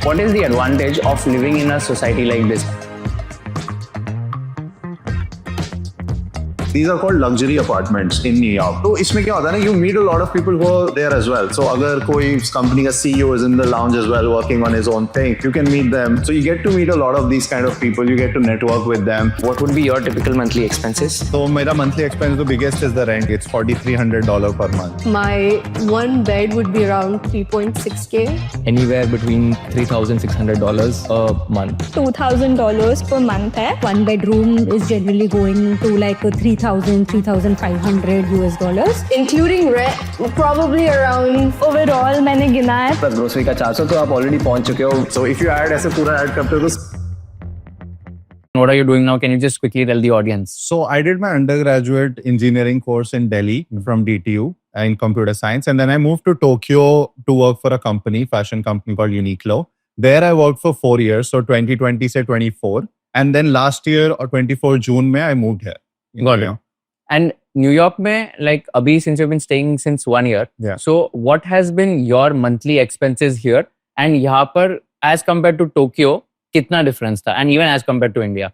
What is the advantage of living in a society like this? These are called luxury apartments in New York. तो इसमें क्या होता है ना, you meet a lot of people who are there as well. So अगर कोई company का CEO is in the lounge as well working on his own thing, you can meet them. So you get to meet a lot of these kind of people. You get to network with them. What would be your typical monthly expenses? So मेरा monthly expense the biggest is the rent. It's $4,300 per month. My one bed would be around 3.6K. Anywhere between $3,600 a month. $2,000 per month है. One bedroom is generally going to like 3,500 US dollars. Including rent, probably around Overall मैंने गिना है. Plus grocery का 400 तो आप already पहुंच चुके हो. So if you add ऐसे पूरा add करते हो तो What are you doing now? Can you just quickly tell the audience? So I did my undergraduate engineering course in Delhi from DTU in computer science. And then I moved to Tokyo to work for a company, fashion company called Uniqlo. There I worked for 4 years. So 2020 से 24. And then last year or 24 June में I moved here. Got it. And New York में, like abhi, since you've been staying since 1 year. Yeah. So what has been your monthly expenses here? And यहाँ पर as compared to Tokyo, कितना difference था? And even as compared to India?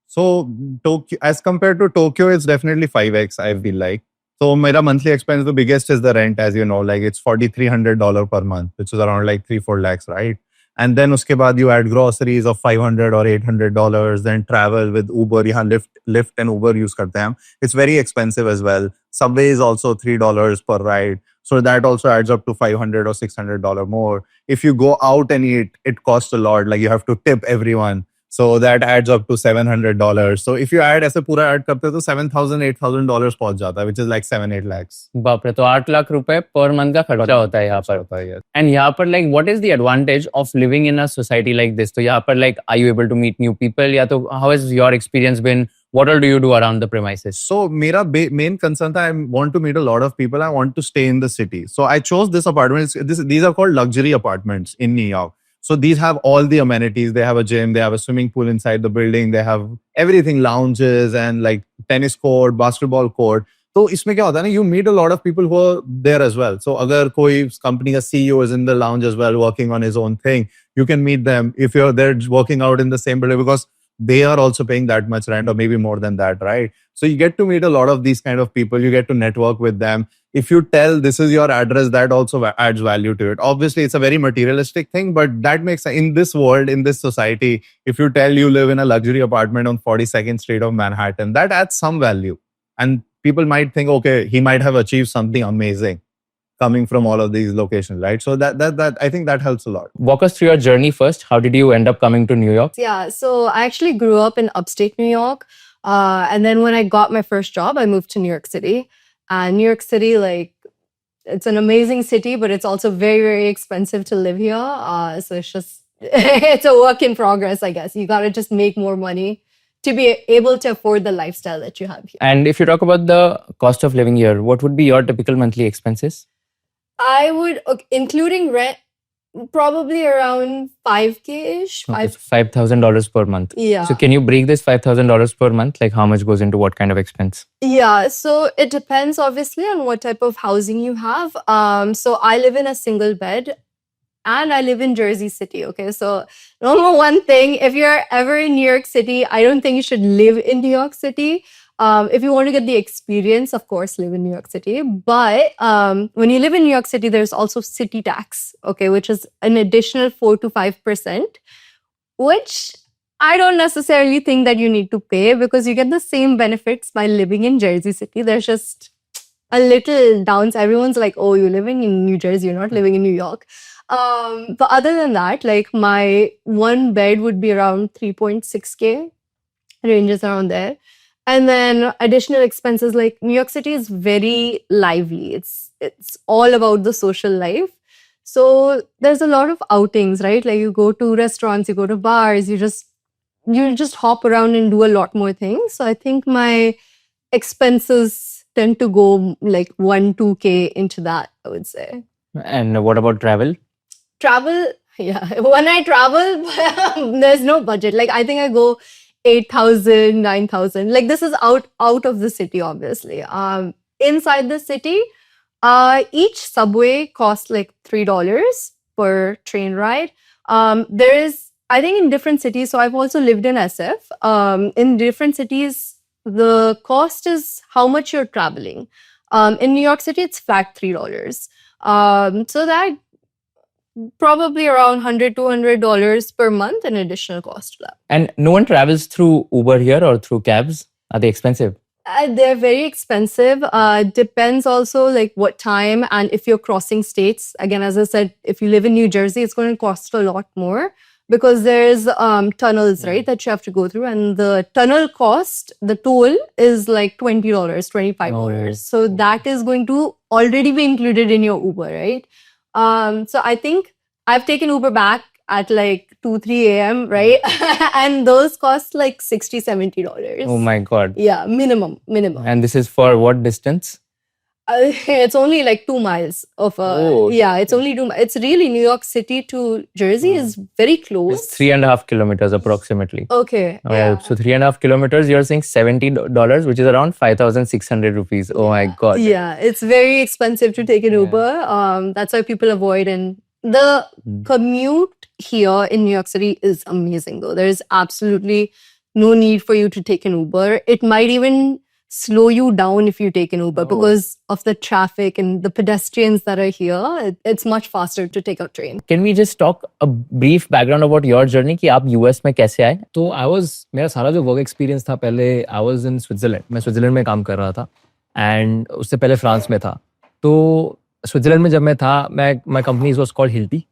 So Tokyo, as compared to Tokyo, it's definitely 5x, I feel like. So my monthly expense, the biggest is the rent, as you know, like it's $4,300 per month, which is around like 3-4 lakhs, right? And then uske baad you add groceries of $500 or $800, then travel with Uber, yahan Lyft and Uber use karte hain. It's very expensive as well. Subway is also $3 per ride. So that also adds up to $500 or $600 more. If you go out and eat, it costs a lot. Like you have to tip everyone. So that adds up to $700. So if you add ऐसे पूरा add करते हो तो $7,000, $8,000 पहुंच जाता है, which is like 7-8 lakhs. बाप रे, तो 8 लाख रुपए पर मंथ का खर्चा होता है यहाँ पर. And यहाँ पर like what is the advantage of living in a society like this? तो यहाँ पर like are you able to meet new people? या तो how has your experience been? What all do you do around the premises? So मेरा main concern था, I want to meet a lot of people. I want to stay in the city. So I chose this apartment. These are called luxury apartments in New York. So these have all the amenities. They have a gym, they have a swimming pool inside the building, they have everything, lounges and like tennis court, basketball court. So इसमें क्या होता है ना, you meet a lot of people who are there as well. So अगर कोई company का CEO is in the lounge as well working on his own thing, you can meet them if you're there working out in the same building because they are also paying that much rent or maybe more than that, right? So you get to meet a lot of these kind of people. You get to network with them. If you tell this is your address, that also adds value to it. Obviously, it's a very materialistic thing, but that makes sense. In this world, in this society, if you tell you live in a luxury apartment on 42nd Street of Manhattan, that adds some value. And people might think, okay, he might have achieved something amazing coming from all of these locations, right? So that I think that helps a lot. Walk us through your journey first. How did you end up coming to New York? Yeah, so I actually grew up in upstate New York. And then when I got my first job, I moved to New York City. And New York City, like, it's an amazing city, but it's also very, very expensive to live here. So it's just, it's a work in progress, I guess. You got to just make more money to be able to afford the lifestyle that you have here. And if you talk about the cost of living here, what would be your typical monthly expenses? I would, including rent, probably around 5K-ish. Okay, $5,000 per month. Yeah. So can you break this $5,000 per month? Like how much goes into what kind of expense? Yeah, so it depends obviously on what type of housing you have. So I live in a single bed and I live in Jersey City. Okay, so number one thing, if you're ever in New York City, I don't think you should live in New York City. If you want to get the experience, of course, live in New York City. But when you live in New York City, there's also city tax, okay, which is an additional 4 to 5%, which I don't necessarily think that you need to pay because you get the same benefits by living in Jersey City. There's just a little downside. Everyone's like, oh, you're living in New Jersey, you're not living in New York. But other than that, like my one bed would be around 3.6K, ranges around there. And then additional expenses, like New York City is very lively. It's all about the social life. So there's a lot of outings, right? Like you go to restaurants, you go to bars, you just hop around and do a lot more things. So I think my expenses tend to go like 1-2K into that, I would say. And what about travel? Travel, yeah. When I travel, there's no budget. Like I think I go 8,000, 9,000. Like this is out of the city, obviously. Inside the city, each subway costs like $3 per train ride. There is, I think, in different cities. So I've also lived in SF. In different cities, the cost is how much you're traveling. In New York City, it's flat $3. So that probably around $100-200 per month in additional cost to that. And no one travels through Uber here or through cabs? Are they expensive? They're very expensive. Depends also like what time and if you're crossing states. Again, as I said, if you live in New Jersey, it's going to cost a lot more because there's tunnels, right, that you have to go through. And the tunnel cost, the toll is like $20, $25. So that is going to already be included in your Uber, right? So I think I've taken Uber back at like 2-3 a.m., right? And those cost like $60-70. Oh my God. Yeah, minimum. And this is for what distance? It's only like 2 miles of yeah, it's only 2 miles. It's really New York City to Jersey is very close. It's 3.5 kilometers approximately. Okay. Yeah. So 3.5 kilometers, you're saying $70, which is around 5,600 rupees. Oh my God. Yeah, it's very expensive to take an Uber. That's why people avoid. And the commute here in New York City is amazing though. There is absolutely no need for you to take an Uber. It might even slow you down if you take an Uber because of the traffic and the pedestrians that are here. It's much faster to take a train. Can we just talk a brief background about your journey कि आप US में कैसे आए? तो मेरा सारा जो work experience था पहले आई वाज इन स्विट्जरलैंड. मैं स्विट्जरलैंड में काम कर रहा था एंड उससे पहले फ्रांस में था. तो स्विट्जरलैंड में जब मैं था, माई कंपनीज वॉज कॉल्ड हिल्टी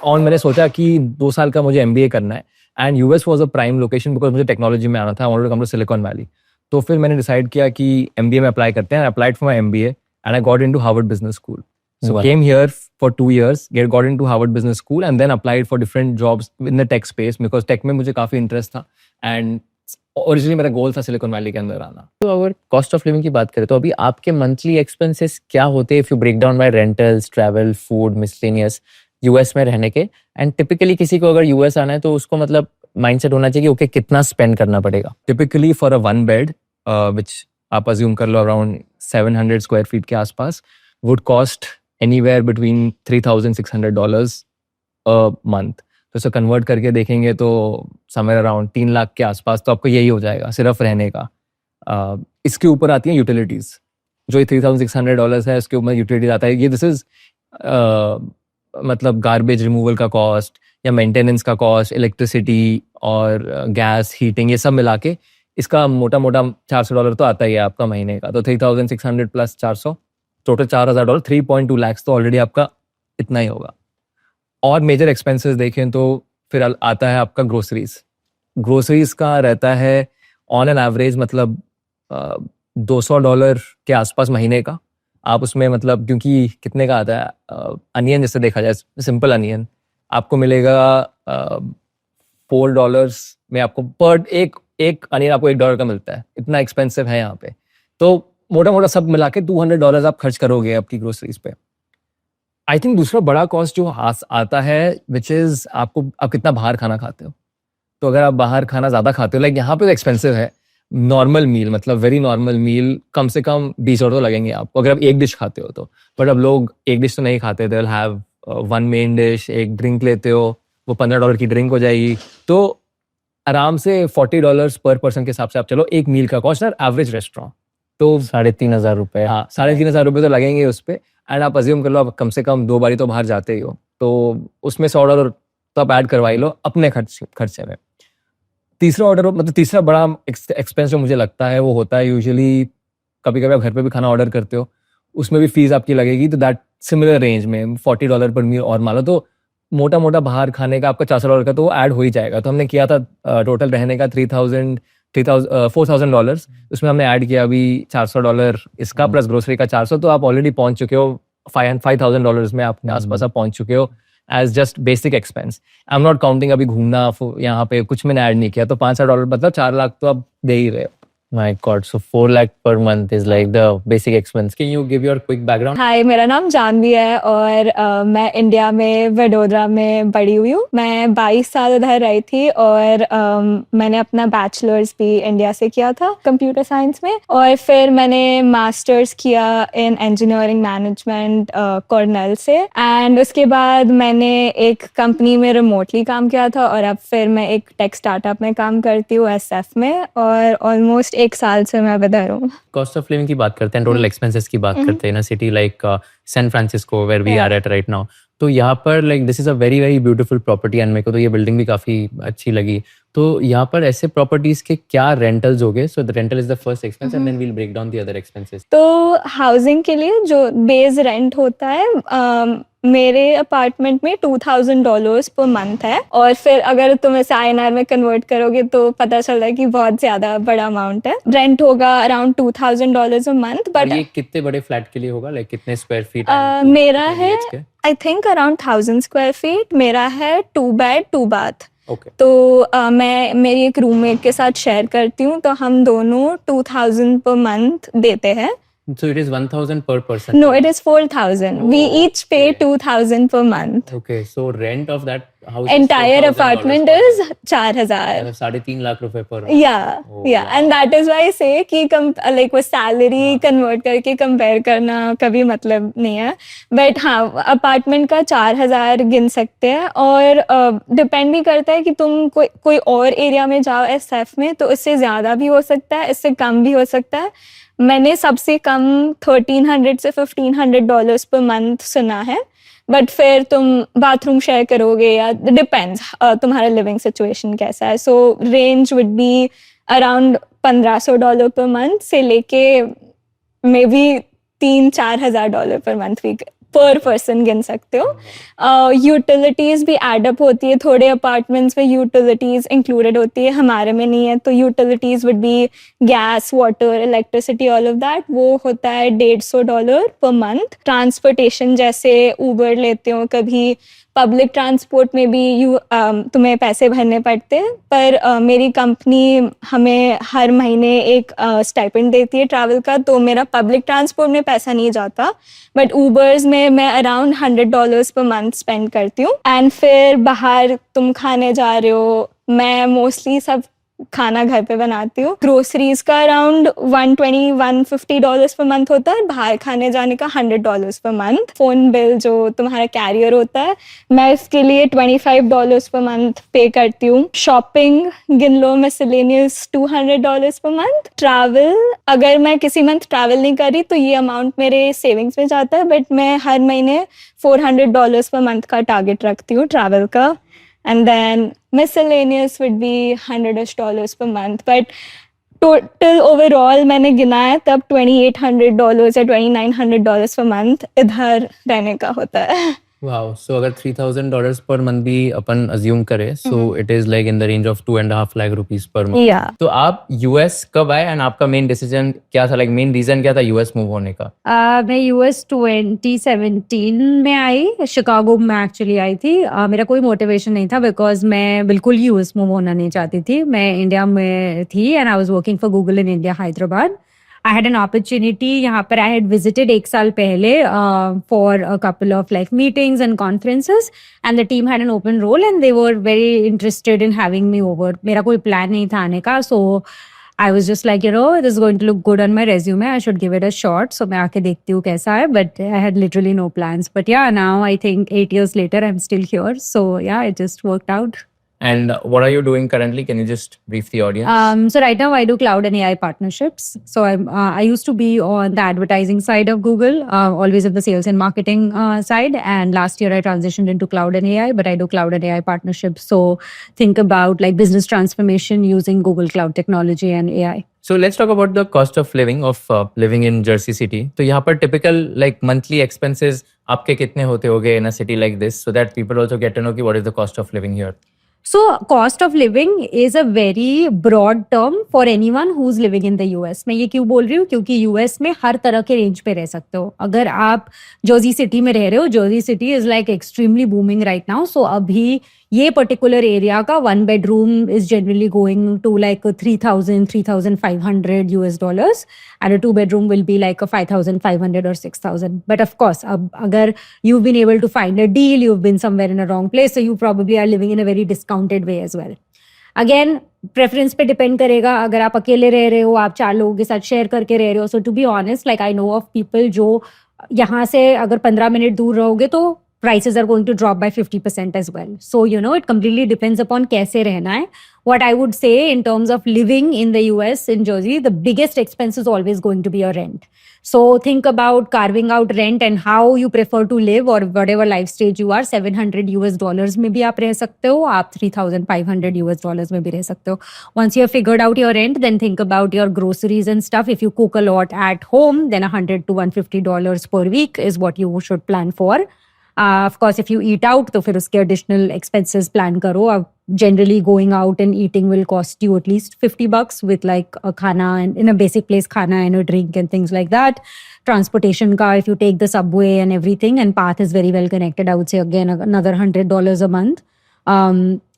और मैंने सोचा कि 2 साल का मुझे MBA करना है and US was a prime location because मुझे टेक्नोलॉजी में आना था. I wanted to come to Silicon Valley. तो फिर मैंने डिसाइड किया कि MBA में अप्लाई करते हैं. Applied for my MBA and I got into Harvard business school. So came here for 2 years, got into Harvard Business School and then applied for different jobs in the tech space because tech में मुझे काफी interest था and originally मेरा गोल था silicon valley के अंदर आना. तो अगर कॉस्ट ऑफ लिविंग की बात करें तो अभी आपके मंथली एक्सपेंसेस क्या होते हैं if you break down by rentals, travel, food, miscellaneous US में रहने के? एंड टिपिकली किसी को अगर US आना है तो उसको मतलब माइंडसेट होना चाहिए कि ओके कितना स्पेंड करना पड़ेगा? टिपिकली फॉर अ 1 बेड विच आप अज्यूम कर लो अराउंड 700 स्क्वायर फीट के आसपास would cost anywhere between $3,600 a month. तो इसे कन्वर्ट करके देखेंगे तो समवेयर अराउंड 3 लाख के आसपास तो आपको यही हो जाएगा सिर्फ रहने का. इसके ऊपर आती हैं यूटिलिटीज़. जो ये $3,600 है इसके ऊपर यूटिलिटीज आता है. ये दिस इज मतलब गार्बेज रिमूवल का कॉस्ट या मेंटेनेंस का कॉस्ट, इलेक्ट्रिसिटी और गैस, हीटिंग, ये सब मिला के इसका मोटा मोटा $400 तो आता ही है आपका महीने का. तो 3,600 प्लस 400 टोटल $4,000. 3.2 लाख तो ऑलरेडी आपका इतना ही होगा. और मेजर एक्सपेंसेस देखें तो फिर आता है आपका ग्रोसरीज का रहता है ऑन एन एवरेज मतलब $200 के आसपास महीने का. आप उसमें मतलब क्योंकि कितने का आता है अनियन जैसे देखा जाए सिंपल अनियन आपको मिलेगा $4 में आपको पर एक अनियन आपको $1 का मिलता है. इतना एक्सपेंसिव है यहाँ पे. तो मोटा मोटा सब मिला के $200 आप खर्च करोगे आपकी ग्रोसरीज पे. आई थिंक दूसरा बड़ा कॉस्ट जो आता है विच इज आप कितना बाहर खाना खाते हो. तो अगर आप बाहर खाना ज़्यादा खाते हो लाइक यहाँ पे तो एक्सपेंसिव है. नॉर्मल मील मतलब वेरी नॉर्मल मील कम से कम $20 तो लगेंगे आपको अगर आप एक डिश खाते हो तो. बट अब लोग एक डिश तो नहीं खाते. They will have 1 main dish, एक ड्रिंक लेते हो, वो $15 की ड्रिंक हो जाएगी. तो आराम से $40 पर पर्सन के हिसाब से आप चलो एक मील का कॉस्ट है एवरेज रेस्टोरेंट. तो 3,500 रुपए. हाँ 3,500 रुपये तो लगेंगे उस पर. एंड आप अज्यूम कर लो आप कम से कम 2 बारी तो बाहर जाते ही हो तो उसमें $100 तो आप ऐड करवा ही लो अपने खर्चे में. तीसरा बड़ा एक्सपेंस जो मुझे लगता है वो होता है यूजुअली कभी कभी आप घर पे भी खाना ऑर्डर करते हो उसमें भी फीस आपकी लगेगी. तो दैट सिमिलर रेंज में $40 पर मील और मान लो तो मोटा मोटा बाहर खाने का आपका $400 का तो वो ऐड हो ही जाएगा. तो हमने किया था टोटल रहने का $4,000. उसमें हमने ऐड किया अभी $400 इसका प्लस ग्रोसरी का 400. तो आप ऑलरेडी पहुंच चुके हो $5,000 में आपके आसपास आप पहुंच चुके हो as just basic expense. I am not counting अभी घूमना यहाँ पे कुछ मैंने ऐड नहीं किया. तो $5,000 मतलब 4 लाख तो आप दे ही रहे हो. My God, so 4 lakh per month is like the basic expense. Can you give your quick background? हाय, मेरा नाम जानवी है और मैं इंडिया में वडोदरा में बड़ी हुई हूँ। मैं 22 साल उधर रही थी और मैंने अपना बैचलर्स भी इंडिया से किया था कंप्यूटर साइंस में, और फिर मैंने मास्टर्स किया इन इंजीनियरिंग मैनेजमेंट कॉर्नेल से, एंड उसके बाद मैंने एक कंपनी में रिमोटली काम किया था और अब फिर मैं एक टेक स्टार्टअप में काम करती हूँ SF में, और ऑलमोस्ट 1 साल से मैं इधर हूँ। Cost of living की बात करते हैं, टोटल एक्सपेंसेस की बात करते हैं ना, city like San Francisco where we are at right now. तो यहाँ पर like this is a very very beautiful property एंड मेरे को तो ये बिल्डिंग भी काफी अच्छी लगी। तो यहाँ पर ऐसे प्रॉपर्टीज के क्या रेंटल्स हो गए? So the rental is the first expense and then we will break down the other expenses. तो हाउसिंग के लिए जो बेस रेंट होता है मेरे अपार्टमेंट में $2,000 पर मंथ है, और फिर अगर तुम इसे INR में कन्वर्ट करोगे तो पता चल रहा है कि बहुत ज्यादा बड़ा अमाउंट है। रेंट होगा अराउंड $2,000 अ मंथ। बट ये कितने बड़े फ्लैट के लिए होगा, लाइक कितने स्क्वायर फीट? मेरा है I think around 1000 square feet. मेरा है 2 बेड 2 बाथ। ओके। तो मैं मेरी एक रूममेट के साथ शेयर करती हूँ, तो हम दोनों 2000 पर मंथ देते हैं। So it is 1,000 per person? No, it is 4,000. We each pay 2,000 per month. Okay, so rent of that house Entire is apartment $4,000 is 4,000. 3.5 lakh रुपए per month. Yeah, Oh, yeah, wow. and that is why I say कि like वो salary convert करके compare करना कभी मतलब नहीं है, but हाँ अपार्टमेंट का 4,000 गिन सकते हैं, और डिपेंड भी करता है कि तुम कोई और एरिया में जाओ SF में, तो इससे ज़्यादा भी हो सकता है, इससे कम भी हो सकता है। मैंने सबसे कम $1,300 से $1,500 पर मंथ सुना है, बट फिर तुम बाथरूम शेयर करोगे या डिपेंड्स तुम्हारा लिविंग सिचुएशन कैसा है। सो range would be around $1,500 per month से लेके मे बी $3,000-4,000 पर मंथ भी पर पर्सन गिन सकते हो। यूटिलिटीज भी एडअप होती है, थोड़े अपार्टमेंट्स में यूटिलिटीज इंक्लूडेड होती है, हमारे में नहीं है। तो utilities would be gas, water, electricity, all of that, वो होता है $150 पर मंथ। ट्रांसपोर्टेशन जैसे ऊबर लेते हो, कभी पब्लिक ट्रांसपोर्ट में भी तुम्हें पैसे भरने पड़ते हैं, पर मेरी कंपनी हमें हर महीने एक स्टाइपेंड देती है ट्रैवल का, तो मेरा पब्लिक ट्रांसपोर्ट में पैसा नहीं जाता, बट ऊबर्स में मैं अराउंड $100 पर मंथ स्पेंड करती हूँ। एंड फिर बाहर तुम खाने जा रहे हो, मैं मोस्टली सब खाना घर पे बनाती हूँ। ग्रोसरीज का अराउंड $120-150 पर मंथ होता है, बाहर खाने जाने का $100 पर मंथ। फोन बिल जो तुम्हारा कैरियर होता है, मैं इसके लिए $25 पर मंथ पे करती हूँ। शॉपिंग गिन लो, मिसलेनियस $200 पर मंथ। ट्रैवल, अगर मैं किसी मंथ ट्रैवल नहीं कर रही तो ये अमाउंट मेरे सेविंग्स में जाता है, बट मैं हर महीने $400 पर मंथ का टारगेट रखती हूँ ट्रैवल का। And then miscellaneous would be $100 per month, but total overall मैंने गिना है तब $2,800 या $2,900 per month इधर रहने का होता है। Wow, so अगर $3,000 per month भी अपन assume करें, so it is like in the range of 2.5 lakh rupees per month. Yeah. तो आप US कब आए and आपका main decision क्या था, like main reason क्या था US move होने का? मैं US 2017 में आई, शिकागो में एक्चुअली आई थी। मेरा कोई मोटिवेशन नहीं था बिकॉज मैं बिल्कुल US मूव होना नहीं चाहती थी। मैं इंडिया में थी and I was working for Google in India, Hyderabad. I had an opportunity यहाँ पर, I had visited 1 साल पहले for a couple of like meetings and conferences, and the team had an open role and they were very interested in having me over. मेरा कोई plan नहीं था आने का, so I was just like, this is going to look good on my resume, I should give it a shot. So मैं आके देखती हूँ कैसा है, but I had literally no plans. But yeah, now I think 8 years later I'm still here. So yeah, it just worked out. And what are you doing currently? Can you just brief the audience? So right now I do cloud and AI partnerships. So I used to be on the advertising side of Google, always on the sales and marketing side. And last year I transitioned into cloud and AI, but I do cloud and AI partnerships. So think about like business transformation using Google Cloud technology and AI. So let's talk about the cost of living living in Jersey City. तो यहाँ पर typical like monthly expenses आपके कितने होते होंगे in a city like this, so that people also get to know कि what is the cost of living here. So cost of living is a very broad term for anyone who's living in the US. मैं ये क्यों बोल रही हूँ, क्योंकि US में हर तरह के रेंज पे रह सकते हो। अगर आप जर्सी सिटी में रह रहे हो, Jersey City is like extremely booming right now, so अभी ये पर्टिकुलर एरिया का 1 bedroom is generally going to like a 3,000, 3,500 US dollars, and a 2 bedroom will be like a 5,500 or 6,000. But of course, अब अगर you've been able to find a deal, you've been somewhere in a wrong place, so you probably are living in a very discounted way as well. Again preference पे depend करेगा. अगर आप अकेले रह रहे हो, आप 4 लोगों के साथ शेयर करके रह रहे हो, so to be honest, like I know of people जो यहाँ से अगर 15 मिनट दूर रहोगे तो prices are going to drop by 50% as well. So, you know, it completely depends upon कैसे रहना है. What I would say in terms of living in the US, in Jersey, the biggest expense is always going to be your rent. So think about carving out rent and how you prefer to live, or whatever life stage you are. $700 US dollars में भी आप रह सकते हो, आप 3,500 US dollars में भी रह सकते हो. Once you have figured out your rent, then think about your groceries and stuff. If you cook a lot at home, then $100 to $150 per week is what you should plan for. Of course, if you eat out, तो फिर उसके additional expenses plan करो. Generally, going out and eating will cost you at least $50 with like a khana and in a basic place, khana and a drink and things like that. Transportation car, if you take the subway and everything, and path is very well connected, I would say again another $100 a month.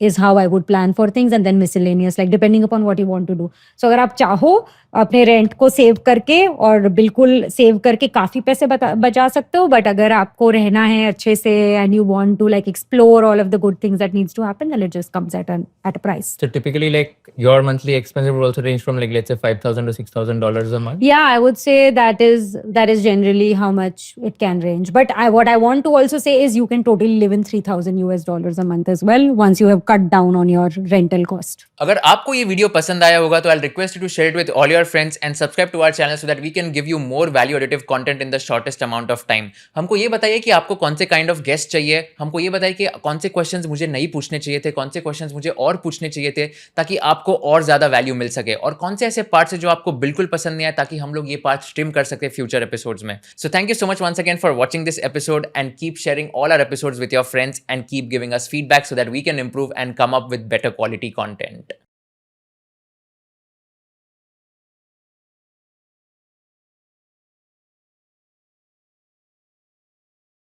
Is how I would plan for things, and then miscellaneous, like depending upon what you want to do. So अगर आप चाहो अपने rent को save करके और बिल्कुल save करके काफी पैसे बचा सकते हो, बट अगर आपको रहना है अच्छे से and you want to like explore all of the good things that needs to happen, then it just comes at a price. So typically, like your monthly expenses would also range from like let's say $5,000 to $6,000 a month. Yeah, I would say that is generally how much it can range. But what I want to also say is you can totally live in $3,000 US dollars a month as well once you have cut down on your rental cost. अगर आपको ये video पसंद आया होगा तो I request you to share it with all your friends and subscribe to our channel so that we can give you more value additive content in the shortest amount of time. हमको ये बताइए कि आपको कौन से kind of guest चाहिए, हमको ये बताइए कि कौन से क्वेश्चंस मुझे नहीं पूछने चाहिए थे, कौन से क्वेश्चंस मुझे और पूछने चाहिए थे ताकि आपको और ज्यादा वैल्यू मिल सके, और कौन से ऐसे पार्ट्स है जो आपको बिल्कुल पसंद नहीं आए ताकि हम लोग ये पार्ट ट्रिम कर सके फ्यूचर एपिसोड्स में. So thank you so much once again for watching this episode and keep sharing all our episodes with your friends and keep giving us feedback so that we can improve and come up with better quality content.